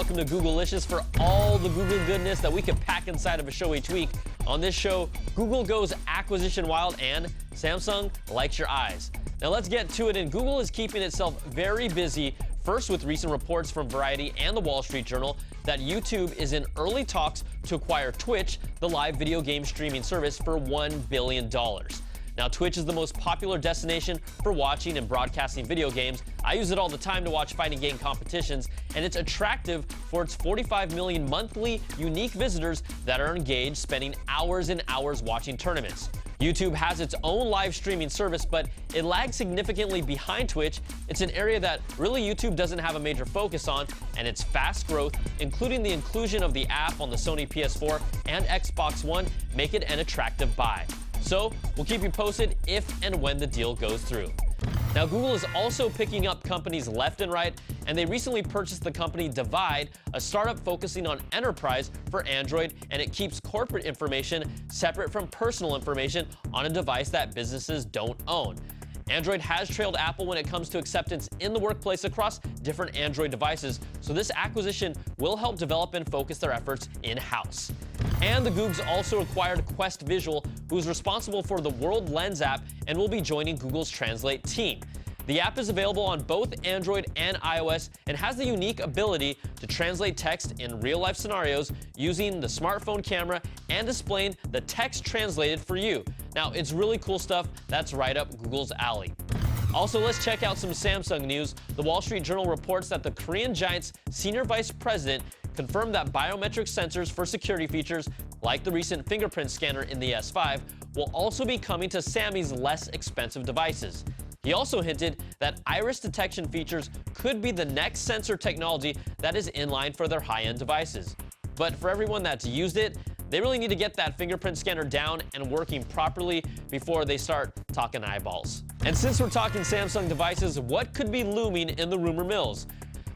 welcome to Googlicious for all the Google goodness that we can pack inside of a show each week. On this show, Google goes acquisition wild and Samsung likes your eyes. Now let's get to it, and Google is keeping itself very busy, first with recent reports from Variety and the Wall Street Journal that YouTube is in early talks to acquire Twitch, the live video game streaming service, for $1 billion. Now, Twitch is the most popular destination for watching and broadcasting video games. I use it all the time to watch fighting game competitions, and it's attractive for its 45 million monthly unique visitors that are engaged, spending hours and hours watching tournaments. YouTube has its own live streaming service, but it lags significantly behind Twitch. It's an area that really YouTube doesn't have a major focus on, and its fast growth, including the inclusion of the app on the Sony PS4 and Xbox One, make it an attractive buy. So we'll keep you posted if and when the deal goes through. Now, Google is also picking up companies left and right, and they recently purchased the company Divide, a startup focusing on enterprise for Android, and it keeps corporate information separate from personal information on a device that businesses don't own. Android has trailed Apple when it comes to acceptance in the workplace across different Android devices, so this acquisition will help develop and focus their efforts in-house. And the Googs also acquired Quest Visual, who's responsible for the World Lens app and will be joining Google's Translate team. The app is available on both Android and iOS and has the unique ability to translate text in real-life scenarios using the smartphone camera and displaying the text translated for you. Now, it's really cool stuff that's right up Google's alley. Also, let's check out some Samsung news. The Wall Street Journal reports that the Korean giant's senior vice president confirmed that biometric sensors for security features, like the recent fingerprint scanner in the S5, will also be coming to Sammy's less expensive devices. He also hinted that iris detection features could be the next sensor technology that is in line for their high-end devices. But for everyone that's used it, they really need to get that fingerprint scanner down and working properly before they start talking eyeballs. And since we're talking Samsung devices, what could be looming in the rumor mills?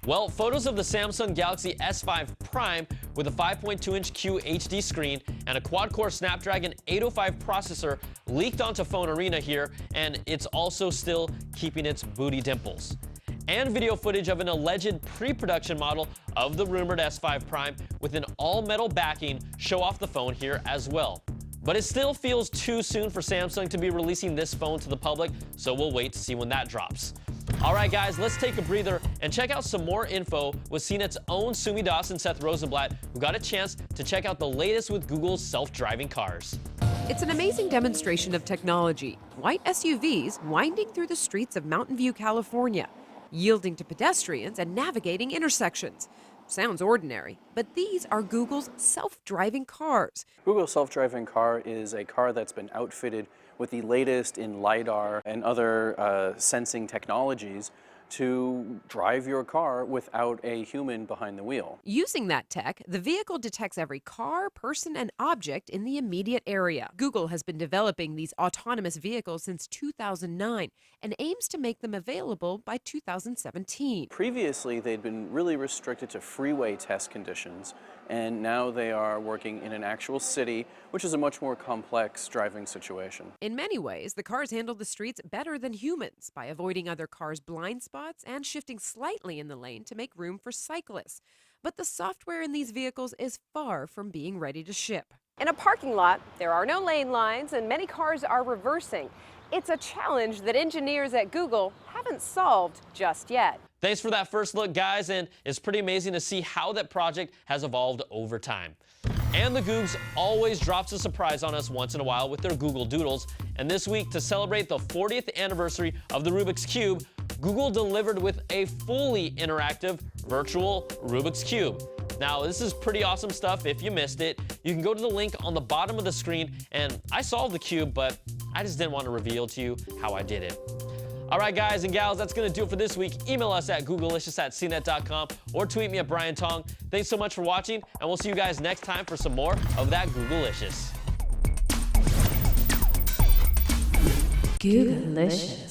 Well, photos of the Samsung Galaxy S5 Prime with a 5.2-inch QHD screen and a quad-core Snapdragon 805 processor leaked onto Phone Arena here, and it's also still keeping its booty dimples. And video footage of an alleged pre-production model of the rumored S5 Prime with an all-metal backing show off the phone here as well. But it still feels too soon for Samsung to be releasing this phone to the public, so we'll wait to see when that drops. All right, guys, let's take a breather and check out some more info with CNET's own Sumi Das and Seth Rosenblatt, who got a chance to check out the latest with Google's self-driving cars. It's an amazing demonstration of technology. White SUVs winding through the streets of Mountain View, California, yielding to pedestrians and navigating intersections. Sounds ordinary, but these are Google's self-driving cars. Google's self-driving car is a car that's been outfitted with the latest in LiDAR and other sensing technologies to drive your car without a human behind the wheel. Using that tech, the vehicle detects every car, person, and object in the immediate area. Google has been developing these autonomous vehicles since 2009 and aims to make them available by 2017. Previously, they'd been really restricted to freeway test conditions, and now they are working in an actual city, which is a much more complex driving situation. In many ways, the cars handle the streets better than humans by avoiding other cars' blind spots and shifting slightly in the lane to make room for cyclists. But the software in these vehicles is far from being ready to ship. In a parking lot, there are no lane lines and many cars are reversing. It's a challenge that engineers at Google haven't solved just yet. Thanks for that first look, guys, and it's pretty amazing to see how that project has evolved over time. And the Googs always drops a surprise on us once in a while with their Google Doodles, and this week, to celebrate the 40th anniversary of the Rubik's Cube, Google delivered with a fully interactive virtual Rubik's Cube. Now, this is pretty awesome stuff. If you missed it, you can go to the link on the bottom of the screen, and I solved the cube, but I just didn't want to reveal to you how I did it. All right, guys and gals, that's going to do it for this week. Email us at Googlicious@cnet.com or tweet me at Brian Tong. Thanks so much for watching, and we'll see you guys next time for some more of that Googlicious. Googlicious.